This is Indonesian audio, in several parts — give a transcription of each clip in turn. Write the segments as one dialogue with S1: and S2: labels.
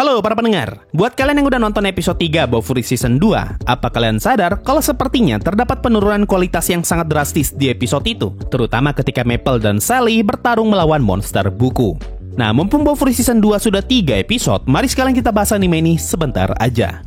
S1: Halo para pendengar, buat kalian yang udah nonton episode 3 Bofuri Season 2, apa kalian sadar kalau sepertinya terdapat penurunan kualitas yang sangat drastis di episode itu, terutama ketika Maple dan Sally bertarung melawan monster buku. Nah, mumpung Bofuri Season 2 sudah 3 episode, mari sekalian kita bahas anime ini sebentar aja.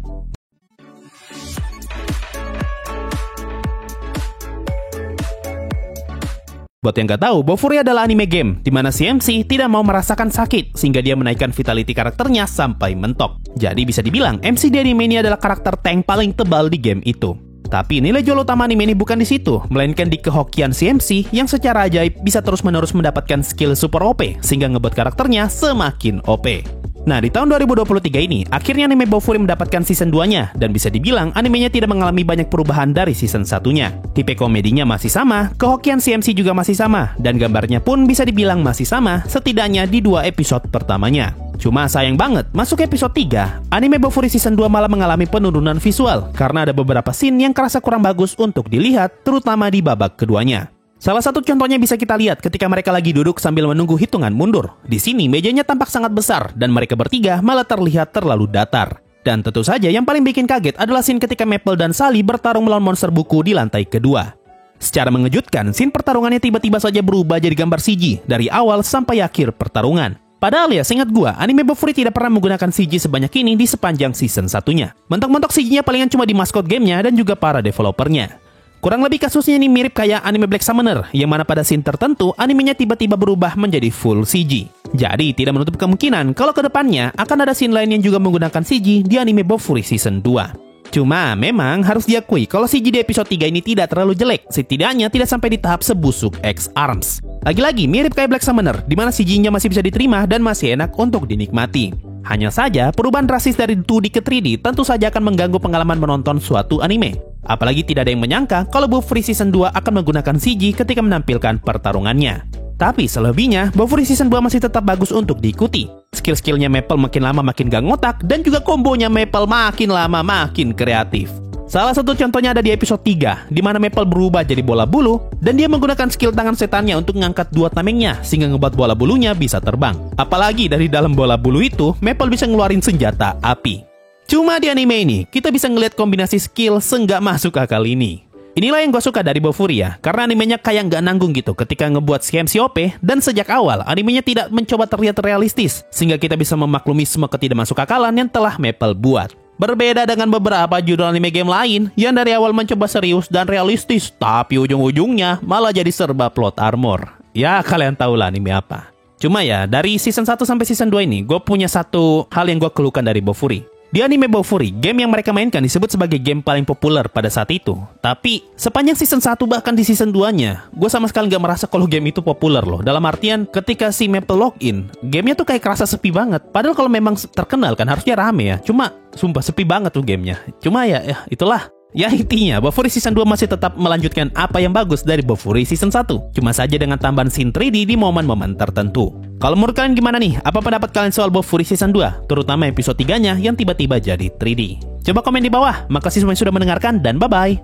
S1: Buat yang gak tahu, Bofuri adalah anime game di mana si MC tidak mau merasakan sakit sehingga dia menaikkan vitality karakternya sampai mentok. Jadi bisa dibilang MC di anime ini adalah karakter tank paling tebal di game itu. Tapi nilai jual utama anime ini bukan di situ, melainkan di kehokian si MC yang secara ajaib bisa terus-menerus mendapatkan skill super OP sehingga ngebuat karakternya semakin OP. Nah, di tahun 2023 ini, akhirnya anime Bofuri mendapatkan season 2-nya, dan bisa dibilang animenya tidak mengalami banyak perubahan dari season 1-nya. Tipe komedinya masih sama, kehokian CMC juga masih sama, dan gambarnya pun bisa dibilang masih sama, setidaknya di 2 episode pertamanya. Cuma sayang banget, masuk episode 3, anime Bofuri season 2 malah mengalami penurunan visual, karena ada beberapa scene yang kerasa kurang bagus untuk dilihat, terutama di babak keduanya. Salah satu contohnya bisa kita lihat ketika mereka lagi duduk sambil menunggu hitungan mundur. Di sini mejanya tampak sangat besar dan mereka bertiga malah terlihat terlalu datar. Dan tentu saja yang paling bikin kaget adalah scene ketika Maple dan Sally bertarung melawan monster buku di lantai kedua. Secara mengejutkan, scene pertarungannya tiba-tiba saja berubah jadi gambar CG dari awal sampai akhir pertarungan. Padahal ya, seingat gua, anime Bofuri tidak pernah menggunakan CG sebanyak ini di sepanjang season satunya. Mentok-mentok CG-nya palingan cuma di maskot gamenya dan juga para developernya. Kurang lebih kasusnya ini mirip kayak anime Black Summoner, yang mana pada scene tertentu animenya tiba-tiba berubah menjadi full CG. Jadi tidak menutup kemungkinan kalau kedepannya akan ada scene lain yang juga menggunakan CG di anime Bofuri Season 2. Cuma memang harus diakui kalau CG di episode 3 ini tidak terlalu jelek, setidaknya tidak sampai di tahap sebusuk X-Arms. Lagi-lagi mirip kayak Black Summoner, di mana CG-nya masih bisa diterima dan masih enak untuk dinikmati. Hanya saja, perubahan drastis dari 2D ke 3D tentu saja akan mengganggu pengalaman menonton suatu anime. Apalagi tidak ada yang menyangka kalau Bofuri Season 2 akan menggunakan CG ketika menampilkan pertarungannya. Tapi selebihnya, Bofuri Season 2 masih tetap bagus untuk diikuti. Skill-skillnya Maple makin lama makin gak ngotak, dan juga kombonya Maple makin lama makin kreatif. Salah satu contohnya ada di episode 3, di mana Maple berubah jadi bola bulu, dan dia menggunakan skill tangan setannya untuk mengangkat 2 tamengnya, sehingga ngebuat bola bulunya bisa terbang. Apalagi dari dalam bola bulu itu, Maple bisa ngeluarin senjata api. Cuma di anime ini, kita bisa ngeliat kombinasi skill senggak masuk akal ini. Inilah yang gue suka dari Bofuri ya, karena animenya kayak nggak nanggung gitu ketika ngebuat CMC OP, dan sejak awal animenya tidak mencoba terlihat realistis, sehingga kita bisa memaklumi semua ketidakmasukakalan yang telah Maple buat. Berbeda dengan beberapa judul anime game lain yang dari awal mencoba serius dan realistis, tapi ujung-ujungnya malah jadi serba plot armor. Ya, kalian tahu lah anime apa. Cuma ya, dari season 1 sampai season 2 ini, gue punya satu hal yang gue keluhkan dari Bofuri. Di anime Bofuri, game yang mereka mainkan disebut sebagai game paling populer pada saat itu. Tapi, sepanjang season 1 bahkan di season 2-nya, gue sama sekali gak merasa kalau game itu populer loh. Dalam artian, ketika si Maple login, gamenya tuh kayak kerasa sepi banget. Padahal kalau memang terkenal kan harusnya rame ya. Cuma, sumpah sepi banget tuh gamenya. Cuma ya itulah. Ya intinya, Bofuri Season 2 masih tetap melanjutkan apa yang bagus dari Bofuri Season 1. Cuma saja dengan tambahan scene 3D di momen-momen tertentu. Kalau menurut kalian gimana nih? Apa pendapat kalian soal Bofuri Season 2? Terutama episode 3-nya yang tiba-tiba jadi 3D. Coba komen di bawah. Makasih semua yang sudah mendengarkan dan bye-bye.